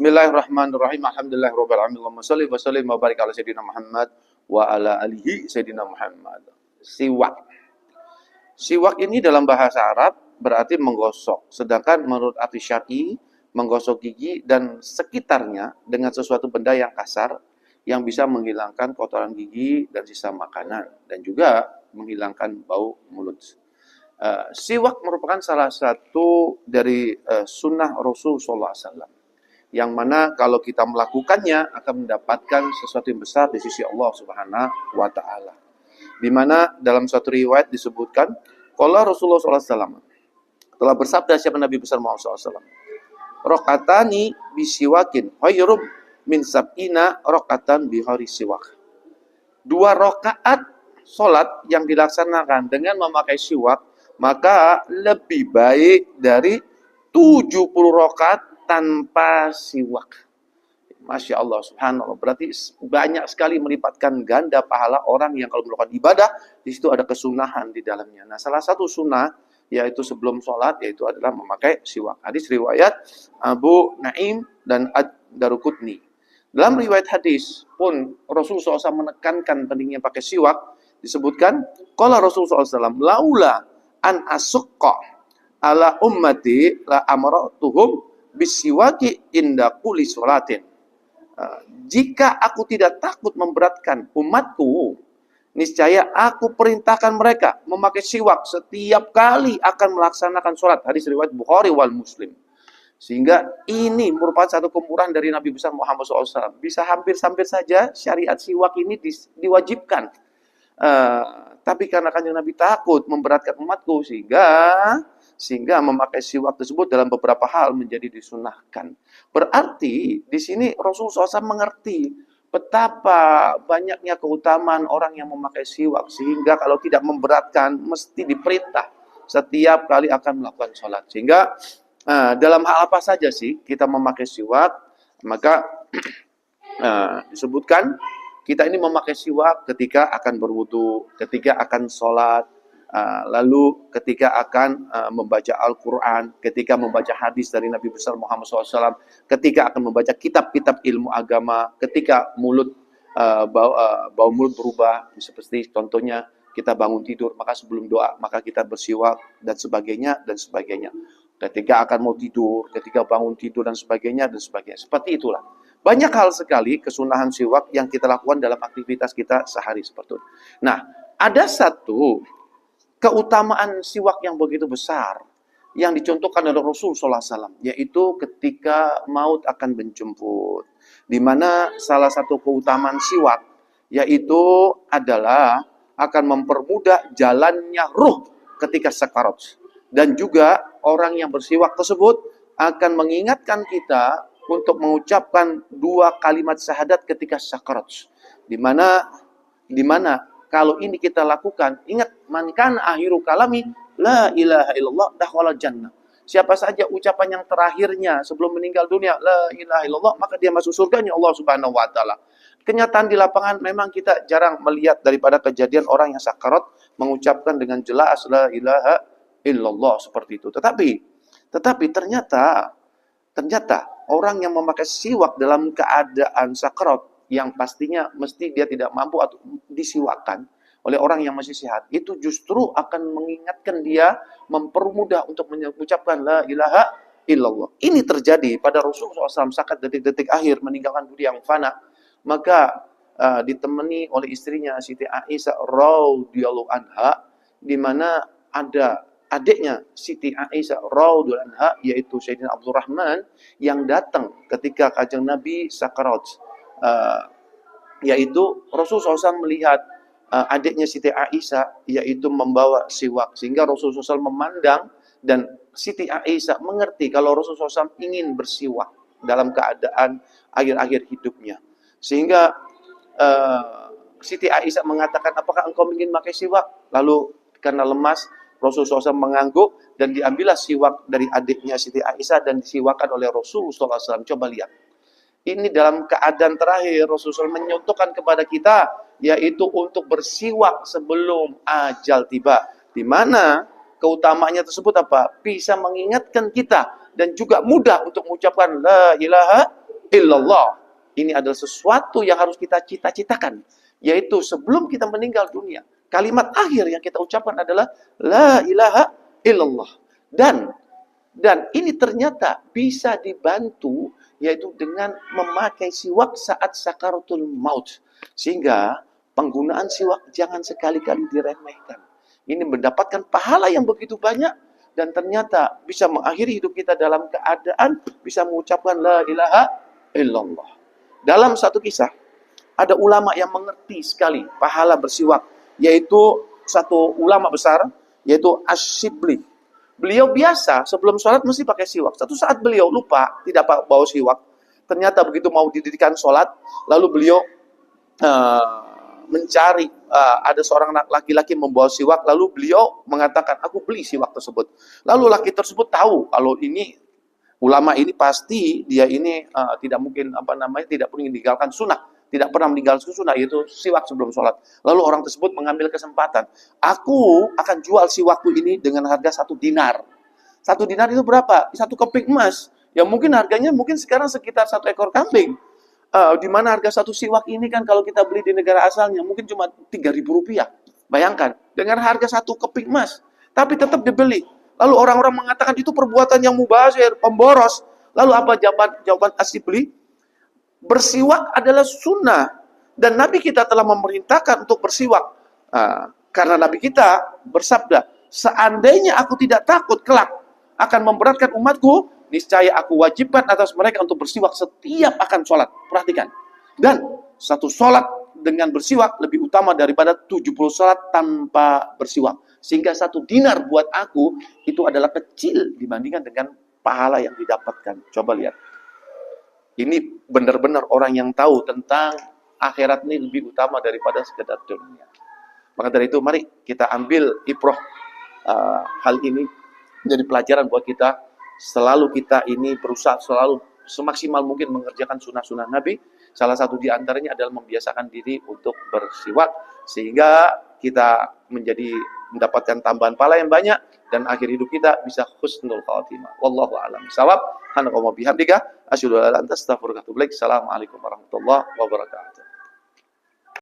Bismillahirrahmanirrahim. Alhamdulillahirabbil alamin. Allahumma shalli wa sallim wa barik ala sayyidina Muhammad wa ala alihi sayyidina Muhammad. Siwak. Siwak ini dalam bahasa Arab berarti menggosok. Sedangkan menurut arti syar'i, menggosok gigi dan sekitarnya dengan sesuatu benda yang kasar yang bisa menghilangkan kotoran gigi dan sisa makanan dan juga menghilangkan bau mulut. Siwak merupakan salah satu dari sunnah Rasul SAW. Yang mana kalau kita melakukannya akan mendapatkan sesuatu yang besar di sisi Allah Subhanahu wa taala. Di mana dalam suatu riwayat disebutkan, qala Rasulullah SAW telah bersabda siapa Nabi besar Muhammad SAW, raqatani bisiwakin khairum min sab'ina raqatan bihari siwak. 2 rakaat salat yang dilaksanakan dengan memakai siwak maka lebih baik dari 70 rakaat tanpa siwak. Masya Allah, subhanallah. Berarti banyak sekali melipatkan ganda pahala orang yang kalau melakukan ibadah, di situ ada kesunahan di dalamnya. Nah, salah satu sunnah, yaitu sebelum sholat, yaitu adalah memakai siwak. Hadis riwayat Abu Naim dan Ad-Daruqutni. Dalam riwayat hadis pun, Rasulullah SAW menekankan pentingnya pakai siwak, disebutkan, qala Rasulullah SAW, laula an asukka ala ummati la amaratuhum bisiwaki inda kulli sholatin. Jika aku tidak takut memberatkan umatku, niscaya aku perintahkan mereka memakai siwak setiap kali akan melaksanakan sholat. Hadis riwayat Bukhari wal Muslim. Sehingga ini merupakan satu kemurahan dari Nabi besar Muhammad SAW. Bisa hampir-hampir saja syariat siwak ini diwajibkan. Tapi karena Kanjeng Nabi takut memberatkan umatku sehingga memakai siwak tersebut dalam beberapa hal menjadi disunahkan. Berarti di sini Rasulullah SAW mengerti betapa banyaknya keutamaan orang yang memakai siwak sehingga kalau tidak memberatkan mesti diperintah setiap kali akan melakukan sholat. Sehingga dalam hal apa saja sih kita memakai siwak, maka disebutkan kita ini memakai siwak ketika akan berwudu, ketika akan sholat, lalu ketika akan membaca Al-Quran, ketika membaca hadis dari Nabi besar Muhammad SAW, ketika akan membaca kitab-kitab ilmu agama, ketika mulut bau mulut berubah, seperti contohnya kita bangun tidur, maka sebelum doa, maka kita bersiwak, dan sebagainya, dan sebagainya. Ketika akan mau tidur, ketika bangun tidur, dan sebagainya, dan sebagainya. Seperti itulah. Banyak hal sekali kesunahan siwak yang kita lakukan dalam aktivitas kita sehari seperti itu. Nah, ada satu keutamaan siwak yang begitu besar yang dicontohkan oleh Rasul SAW, yaitu ketika maut akan menjemput. Di mana salah satu keutamaan siwak yaitu adalah akan mempermudah jalannya ruh ketika sakarat. Dan juga orang yang bersiwak tersebut akan mengingatkan kita untuk mengucapkan 2 kalimat syahadat ketika sakarat. Di mana kalau ini kita lakukan, ingat, man kana akhiru kalami la ilaha illallah dakhala jannah. Siapa saja ucapan yang terakhirnya sebelum meninggal dunia la ilaha illallah, maka dia masuk surganya Allah Subhanahu wa taala. Kenyataan di lapangan memang kita jarang melihat daripada kejadian orang yang sakarat mengucapkan dengan jelas la ilaha illallah seperti itu. Tetapi ternyata orang yang memakai siwak dalam keadaan sakarat yang pastinya mesti dia tidak mampu atau disiwakkan oleh orang yang masih sehat, itu justru akan mengingatkan dia, mempermudah untuk mengucapkan la ilaha illallah. Ini terjadi pada Rasulullah SAW saat detik-detik akhir meninggalkan dunia yang fana, maka ditemani oleh istrinya Siti Aisyah radhiyallahu anha, di mana ada adiknya Siti Aisyah radhiyallahu anha, yaitu Sayyidina Abdurrahman, yang datang ketika Kanjeng Nabi sakarat. Yaitu Rasulullah SAW melihat adiknya Siti Aisyah yaitu membawa siwak, sehingga Rasulullah SAW memandang dan Siti Aisyah mengerti kalau Rasulullah SAW ingin bersiwak dalam keadaan akhir-akhir hidupnya, sehingga Siti Aisyah mengatakan, apakah engkau ingin pakai siwak? Lalu karena lemas Rasulullah SAW mengangguk dan diambillah siwak dari adiknya Siti Aisyah dan disiwakkan oleh Rasulullah SAW. Coba lihat. Ini dalam keadaan terakhir Rasulullah menyontohkan kepada kita, yaitu untuk bersiwak sebelum ajal tiba. Di mana keutamaannya tersebut apa? Bisa mengingatkan kita dan juga mudah untuk mengucapkan la ilaha illallah. Ini adalah sesuatu yang harus kita cita-citakan, yaitu sebelum kita meninggal dunia, kalimat akhir yang kita ucapkan adalah la ilaha illallah. Dan ini ternyata bisa dibantu, yaitu dengan memakai siwak saat sakaratul maut. Sehingga penggunaan siwak jangan sekali-kali diremehkan. Ini mendapatkan pahala yang begitu banyak, dan ternyata bisa mengakhiri hidup kita dalam keadaan bisa mengucapkan la ilaha illallah. Dalam satu kisah, ada ulama yang mengerti sekali pahala bersiwak, yaitu satu ulama besar, yaitu Asy-Syibli. Beliau biasa sebelum sholat mesti pakai siwak. Satu saat beliau lupa, tidak bawa siwak. Ternyata begitu mau didirikan sholat, lalu beliau mencari, ada seorang laki-laki membawa siwak, lalu beliau mengatakan, aku beli siwak tersebut. Lalu laki tersebut tahu kalau ini ulama ini pasti dia ini tidak mungkin tidak pernah meninggalkan sunnah, tidak pernah meninggalkan sunnah, yaitu siwak sebelum sholat. Lalu orang tersebut mengambil kesempatan, aku akan jual siwakku ini dengan harga 1 dinar. 1 dinar itu berapa? 1 keping emas. Ya mungkin harganya mungkin sekarang sekitar 1 ekor kambing. Di mana harga 1 siwak ini kan kalau kita beli di negara asalnya mungkin cuma Rp3.000. Bayangkan, dengan harga 1 keping emas, tapi tetap dibeli. Lalu orang-orang mengatakan itu perbuatan yang mubazir, pemboros. Lalu apa jawaban Asy-Syibli? Bersiwak adalah sunnah. Dan Nabi kita telah memerintahkan untuk bersiwak. Karena Nabi kita bersabda, seandainya aku tidak takut kelak akan memberatkan umatku, niscaya aku wajibkan atas mereka untuk bersiwak setiap akan sholat. Perhatikan. Dan satu sholat dengan bersiwak lebih utama daripada 70 sholat tanpa bersiwak. Sehingga 1 dinar buat aku itu adalah kecil dibandingkan dengan pahala yang didapatkan. Coba lihat. Ini benar-benar orang yang tahu tentang akhirat ini lebih utama daripada sekedar dunia. Maka dari itu mari kita ambil ibrah hal ini menjadi pelajaran buat kita. Selalu kita ini berusaha selalu semaksimal mungkin mengerjakan sunnah-sunnah Nabi. Salah satu di antaranya adalah membiasakan diri untuk bersiwak, sehingga kita mendapatkan tambahan pahala yang banyak dan akhir hidup kita bisa husnul khatimah. Wallahu a'lam bishawab. Subhanaka wa bihamdika asyhadu an la ilaha illa anta astaghfiruka wa atubu ilaik. Assalamualaikum warahmatullahi wabarakatuh.